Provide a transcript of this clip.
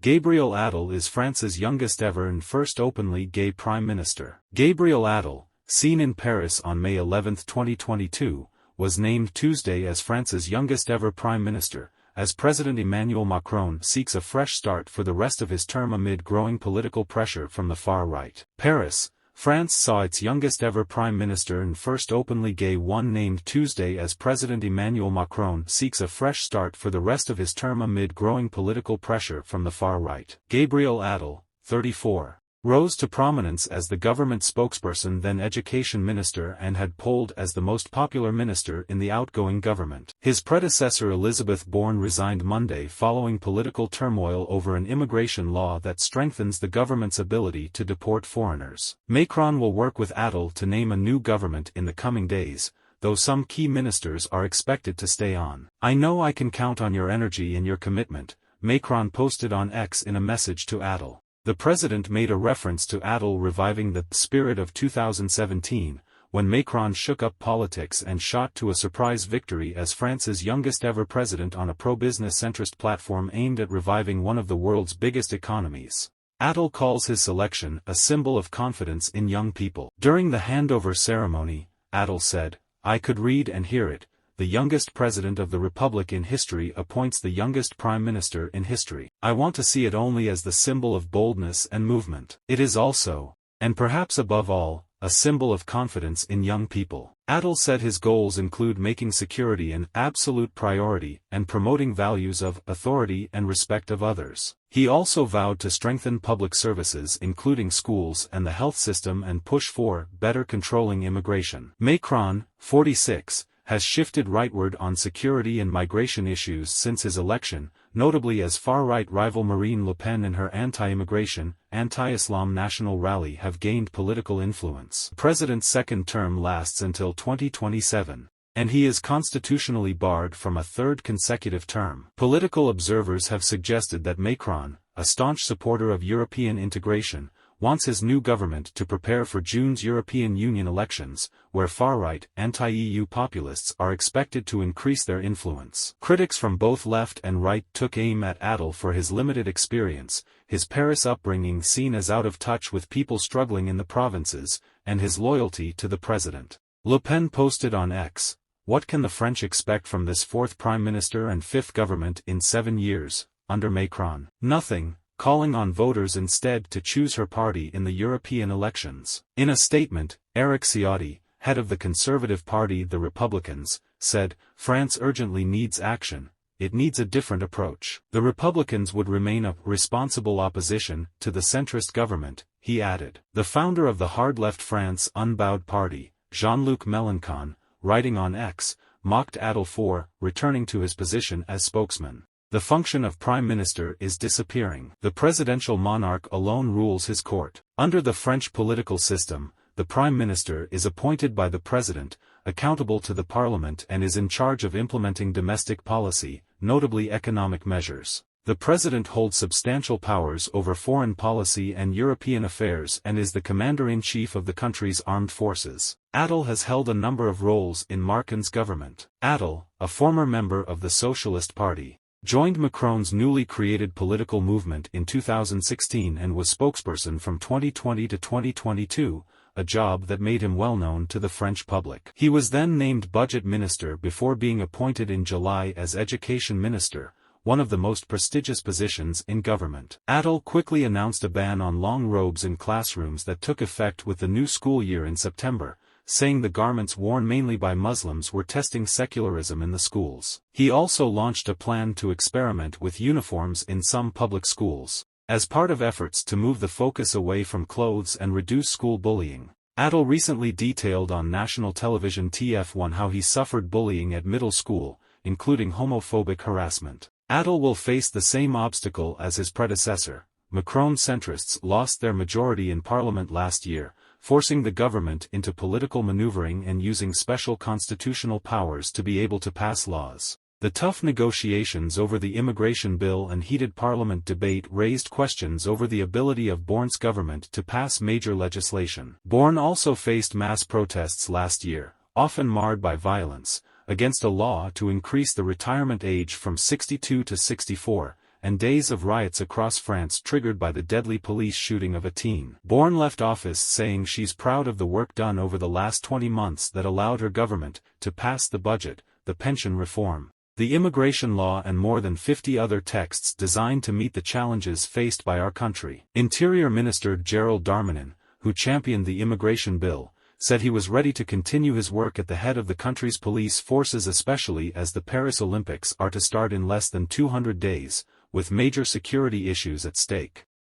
Gabriel Attal is France's youngest ever and first openly gay prime minister. Gabriel Attal, seen in Paris on May 11, 2022, was named Tuesday as France's youngest ever prime minister, as President Emmanuel Macron seeks a fresh start for the rest of his term amid growing political pressure from the far right. Paris, France saw its youngest ever prime minister and first openly gay one named Tuesday as President Emmanuel Macron seeks a fresh start for the rest of his term amid growing political pressure from the far right. Gabriel Attal, 34, rose to prominence as the government spokesperson, then education minister, and had polled as the most popular minister in the outgoing government. His predecessor Elisabeth Borne resigned Monday following political turmoil over an immigration law that strengthens the government's ability to deport foreigners. Macron will work with Attal to name a new government in the coming days, though some key ministers are expected to stay on. "I know I can count on your energy and your commitment," Macron posted on X in a message to Attal. The president made a reference to Attal reviving the spirit of 2017, when Macron shook up politics and shot to a surprise victory as France's youngest ever president on a pro-business centrist platform aimed at reviving one of the world's biggest economies. Attal calls his selection a symbol of confidence in young people. During the handover ceremony, Attal said, "I could read and hear it. The youngest president of the republic in history appoints the youngest prime minister in history. I want to see it only as the symbol of boldness and movement. It is also, and perhaps above all, a symbol of confidence in young people." Attal said his goals include making security an absolute priority and promoting values of authority and respect of others. He also vowed to strengthen public services including schools and the health system and push for better controlling immigration. Macron, 46, has shifted rightward on security and migration issues since his election, notably as far-right rival Marine Le Pen and her anti-immigration, anti-Islam national rally have gained political influence. The president's second term lasts until 2027, and he is constitutionally barred from a third consecutive term. Political observers have suggested that Macron, a staunch supporter of European integration, wants his new government to prepare for June's European Union elections, where far-right, anti-EU populists are expected to increase their influence. Critics from both left and right took aim at Attal for his limited experience, his Paris upbringing seen as out of touch with people struggling in the provinces, and his loyalty to the president. Le Pen posted on X, "What can the French expect from this fourth prime minister and fifth government in 7 years, under Macron? Nothing," calling on voters instead to choose her party in the European elections. In a statement, Éric Ciotti, head of the Conservative Party the Republicans, said, "France urgently needs action, it needs a different approach." The Republicans would remain a responsible opposition to the centrist government, he added. The founder of the hard-left France Unbowed Party, Jean-Luc Mélenchon, writing on X, mocked Attal for returning to his position as spokesman. The function of prime minister is disappearing. The presidential monarch alone rules his court. Under the French political system, the prime minister is appointed by the president, accountable to the parliament, and is in charge of implementing domestic policy, notably economic measures. The president holds substantial powers over foreign policy and European affairs and is the commander-in-chief of the country's armed forces. Attal has held a number of roles in Macron's government. Attal, a former member of the Socialist Party, joined Macron's newly created political movement in 2016 and was spokesperson from 2020 to 2022, a job that made him well known to the French public. He was then named budget minister before being appointed in July as education minister, one of the most prestigious positions in government. Attal quickly announced a ban on long robes in classrooms that took effect with the new school year in September, saying the garments worn mainly by Muslims were testing secularism in the schools. He also launched a plan to experiment with uniforms in some public schools, as part of efforts to move the focus away from clothes and reduce school bullying. Attal recently detailed on national television TF1 how he suffered bullying at middle school, including homophobic harassment. Attal will face the same obstacle as his predecessor. Macron centrists lost their majority in parliament last year, forcing the government into political maneuvering and using special constitutional powers to be able to pass laws. The tough negotiations over the immigration bill and heated parliament debate raised questions over the ability of Borne's government to pass major legislation. Borne also faced mass protests last year, often marred by violence, against a law to increase the retirement age from 62 to 64, and days of riots across France triggered by the deadly police shooting of a teen. Borne left office saying she's proud of the work done over the last 20 months that allowed her government to pass the budget, the pension reform, the immigration law and more than 50 other texts designed to meet the challenges faced by our country. Interior Minister Gérald Darmanin, who championed the immigration bill, said he was ready to continue his work at the head of the country's police forces, especially as the Paris Olympics are to start in less than 200 days, with major security issues at stake.